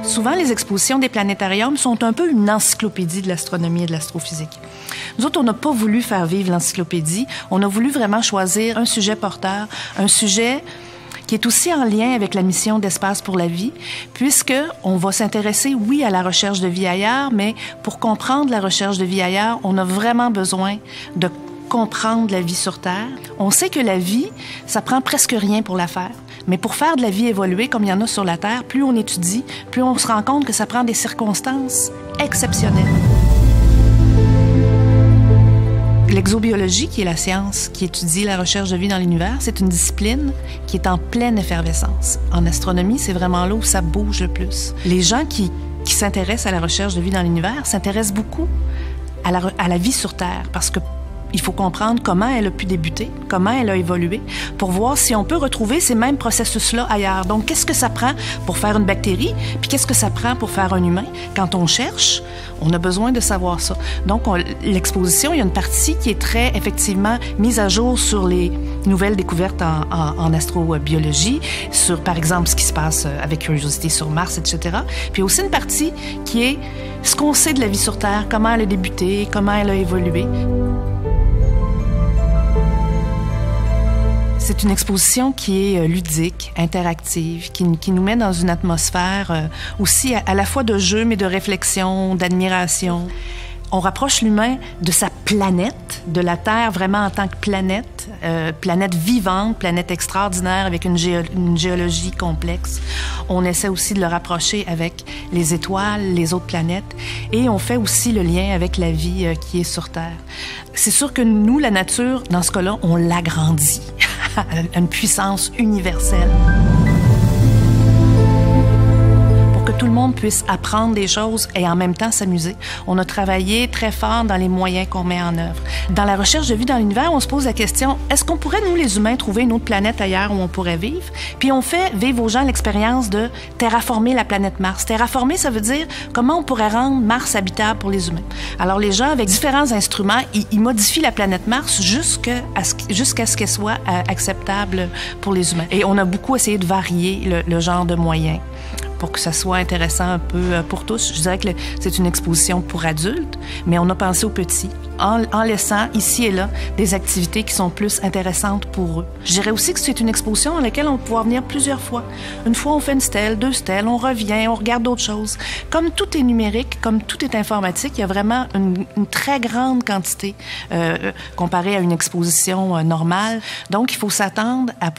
Souvent, les expositions des planétariums sont un peu une encyclopédie de l'astronomie et de l'astrophysique. Nous autres, on n'a pas voulu faire vivre l'encyclopédie. On a voulu vraiment choisir un sujet porteur, un sujet qui est aussi en lien avec la mission d'Espace pour la vie, puisqu'on va s'intéresser, oui, à la recherche de vie ailleurs, mais pour comprendre la recherche de vie ailleurs, on a vraiment besoin de comprendre la vie sur Terre. On sait que la vie, ça prend presque rien pour la faire. Mais pour faire de la vie évoluer comme il y en a sur la Terre, plus on étudie, plus on se rend compte que ça prend des circonstances exceptionnelles. L'exobiologie, qui est la science qui étudie la recherche de vie dans l'univers, c'est une discipline qui est en pleine effervescence. En astronomie, c'est vraiment là où ça bouge le plus. Les gens qui s'intéressent à la recherche de vie dans l'univers s'intéressent beaucoup à la vie sur Terre, parce que il faut comprendre comment elle a pu débuter, comment elle a évolué, pour voir si on peut retrouver ces mêmes processus-là ailleurs. Donc, qu'est-ce que ça prend pour faire une bactérie, puis qu'est-ce que ça prend pour faire un humain? Quand on cherche, on a besoin de savoir ça. Donc, l'exposition, il y a une partie qui est très, effectivement, mise à jour sur les nouvelles découvertes en astrobiologie, sur, par exemple, ce qui se passe avec Curiosity sur Mars, etc. Puis aussi une partie qui est ce qu'on sait de la vie sur Terre, comment elle a débuté, comment elle a évolué. C'est une exposition qui est ludique, interactive, qui nous met dans une atmosphère aussi à la fois de jeu, mais de réflexion, d'admiration. On rapproche l'humain de sa planète, de la Terre vraiment en tant que planète, planète vivante, planète extraordinaire avec une géologie complexe. On essaie aussi de le rapprocher avec les étoiles, les autres planètes, et on fait aussi le lien avec la vie qui est sur Terre. C'est sûr que nous, la nature, dans ce cas-là, on l'agrandit à une puissance universelle. Tout le monde puisse apprendre des choses et en même temps s'amuser. On a travaillé très fort dans les moyens qu'on met en œuvre. Dans la recherche de vie dans l'univers, on se pose la question, est-ce qu'on pourrait, nous les humains, trouver une autre planète ailleurs où on pourrait vivre? Puis on fait vivre aux gens l'expérience de terraformer la planète Mars. Terraformer, ça veut dire comment on pourrait rendre Mars habitable pour les humains. Alors les gens, avec différents instruments, ils modifient la planète Mars jusqu'à ce qu'elle soit acceptable pour les humains. Et on a beaucoup essayé de varier le genre de moyens pour que ça soit intéressant un peu pour tous. Je dirais que c'est une exposition pour adultes, mais on a pensé aux petits, en laissant ici et là des activités qui sont plus intéressantes pour eux. Je dirais aussi que c'est une exposition dans laquelle on va pouvoir venir plusieurs fois. Une fois, on fait une stèle, 2 stèles, on revient, on regarde d'autres choses. Comme tout est numérique, comme tout est informatique, il y a vraiment une très grande quantité comparée à une exposition normale. Donc, il faut s'attendre à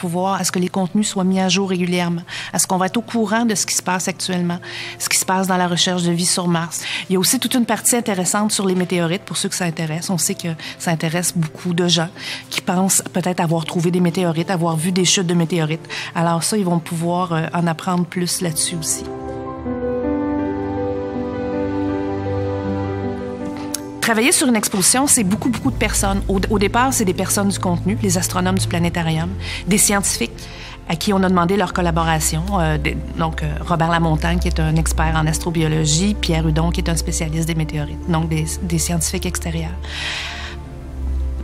ce que les contenus soient mis à jour régulièrement, à ce qu'on va être au courant de ce qui se passe actuellement, ce qui se passe dans la recherche de vie sur Mars. Il y a aussi toute une partie intéressante sur les météorites, pour ceux que ça intéresse. On sait que ça intéresse beaucoup de gens qui pensent peut-être avoir trouvé des météorites, avoir vu des chutes de météorites. Alors ça, ils vont pouvoir en apprendre plus là-dessus aussi. Travailler sur une exposition, c'est beaucoup de personnes. Au départ, c'est des personnes du contenu, les astronomes du planétarium, des scientifiques à qui on a demandé leur collaboration. Donc, Robert Lamontagne, qui est un expert en astrobiologie, Pierre Hudon, qui est un spécialiste des météorites, donc des scientifiques extérieurs.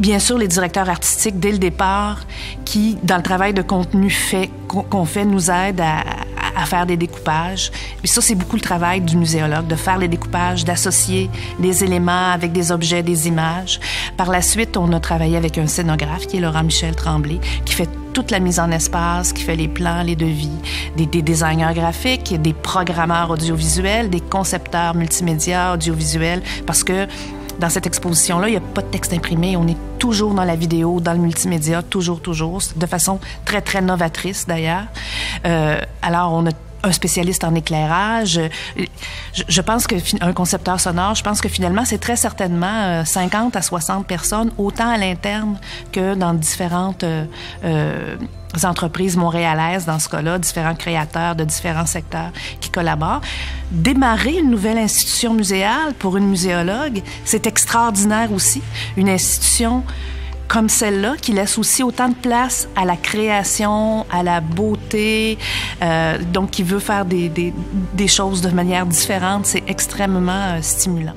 Bien sûr, les directeurs artistiques, dès le départ, qui, dans le travail de contenu qu'on fait, nous aident à faire des découpages. Puis ça, c'est beaucoup le travail du muséologue, de faire les découpages, d'associer des éléments avec des objets, des images. Par la suite, on a travaillé avec un scénographe, qui est Laurent-Michel Tremblay, qui fait toute la mise en espace, qui fait les plans, les devis, des designers graphiques, des programmeurs audiovisuels, des concepteurs multimédia audiovisuels, parce que dans cette exposition-là, il n'y a pas de texte imprimé. On est toujours dans la vidéo, dans le multimédia, toujours, de façon très novatrice d'ailleurs. Alors, on a un spécialiste en éclairage. Je pense qu'un concepteur sonore, je pense que finalement, c'est très certainement 50 à 60 personnes, autant à l'interne que dans différentes entreprises montréalaises, dans ce cas-là, différents créateurs de différents secteurs qui collaborent. Démarrer une nouvelle institution muséale pour une muséologue, c'est extraordinaire aussi. Une institution comme celle-là, qui laisse aussi autant de place à la création, à la beauté, donc qui veut faire des choses de manière différente, c'est extrêmement stimulant.